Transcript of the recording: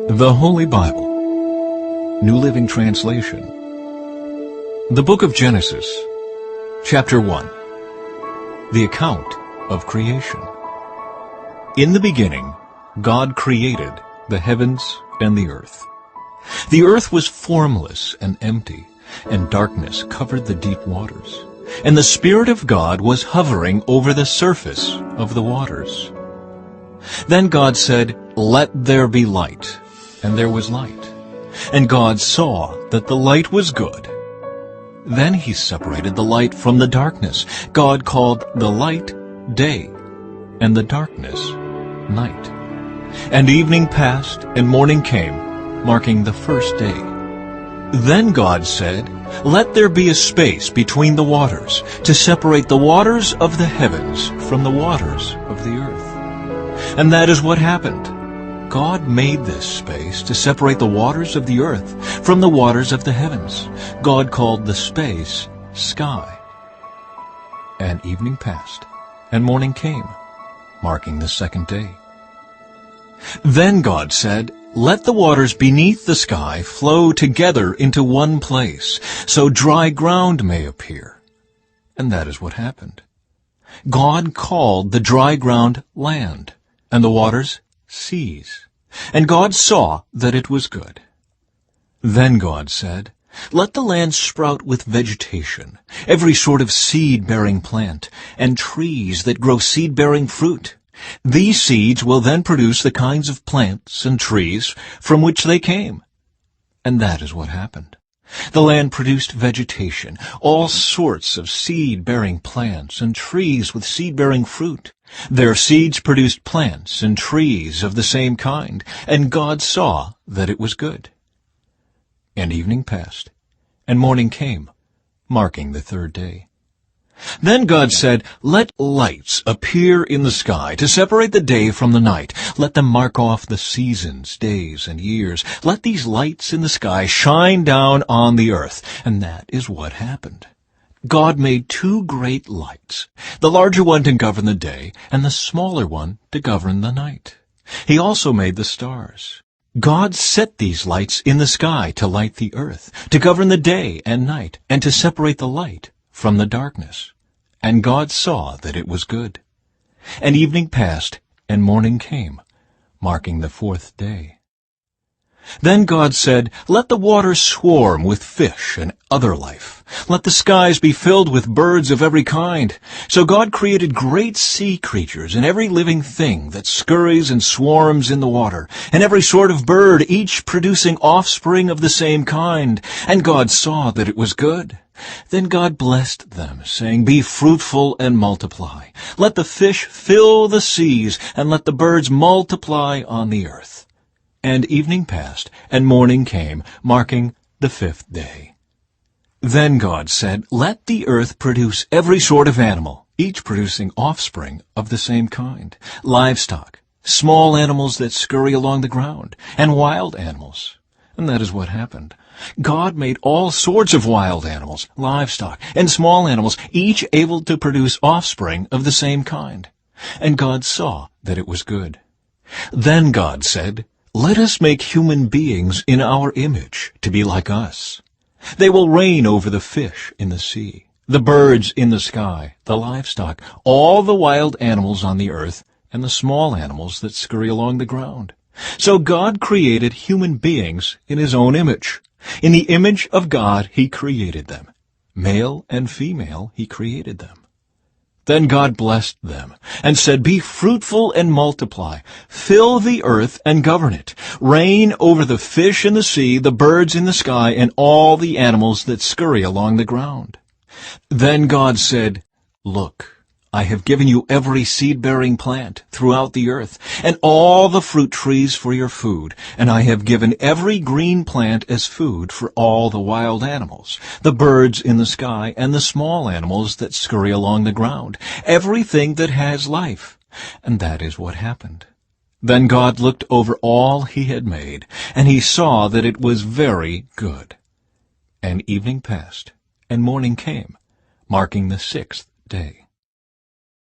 The Holy Bible, New Living Translation. The Book of Genesis, Chapter 1. The account of creation. In the beginning, God created the heavens and the earth. The earth was formless and empty, and darkness covered the deep waters. And the Spirit of God was hovering over the surface of the waters. Then God said, "Let there be light." And there was light. And God saw that the light was good. Then he separated the light from the darkness. God called the light day, and the darkness night. And evening passed, and morning came, marking the first day. Then God said, "Let there be a space between the waters, to separate the waters of the heavens from the waters of the earth." And that is what happened. God made this space to separate the waters of the earth from the waters of the heavens. God called the space sky. And evening passed, and morning came, marking the second day. Then God said, "Let the waters beneath the sky flow together into one place, so dry ground may appear." And that is what happened. God called the dry ground land, and the waters seas. And God saw that it was good. Then God said, "Let the land sprout with vegetation, every sort of seed-bearing plant, and trees that grow seed-bearing fruit. These seeds will then produce the kinds of plants and trees from which they came." And that is what happened. The land produced vegetation, all sorts of seed-bearing plants and trees with seed-bearing fruit. Their seeds produced plants and trees of the same kind, and God saw that it was good. And evening passed, and morning came, marking the third day. Then God said, "Let lights appear in the sky to separate the day from the night. Let them mark off the seasons, days, and years. Let these lights in the sky shine down on the earth." And that is what happened. God made two great lights, the larger one to govern the day, and the smaller one to govern the night. He also made the stars. God set these lights in the sky to light the earth, to govern the day and night, and to separate the light from the darkness. And God saw that it was good. And evening passed, and morning came, marking the fourth day. Then God said, "Let the waters swarm with fish and other life. Let the skies be filled with birds of every kind." So God created great sea creatures and every living thing that scurries and swarms in the water, and every sort of bird, each producing offspring of the same kind. And God saw that it was good. Then God blessed them, saying, "Be fruitful and multiply. Let the fish fill the seas, and let the birds multiply on the earth." And evening passed, and morning came, marking the fifth day. Then God said, "Let the earth produce every sort of animal, each producing offspring of the same kind, livestock, small animals that scurry along the ground, and wild animals." And that is what happened. God made all sorts of wild animals, livestock, and small animals, each able to produce offspring of the same kind. And God saw that it was good. Then God said, "Let us make human beings in our image, to be like us. They will reign over the fish in the sea, the birds in the sky, the livestock, all the wild animals on the earth, and the small animals that scurry along the ground." So God created human beings in his own image. In the image of God he created them. Male and female he created them. Then God blessed them, and said, "Be fruitful and multiply. Fill the earth and govern it. Reign over the fish in the sea, the birds in the sky, and all the animals that scurry along the ground." Then God said, "Look, I have given you every seed-bearing plant throughout the earth, and all the fruit trees for your food, and I have given every green plant as food for all the wild animals, the birds in the sky, and the small animals that scurry along the ground, everything that has life." And that is what happened. Then God looked over all he had made, and he saw that it was very good. And evening passed, and morning came, marking the sixth day.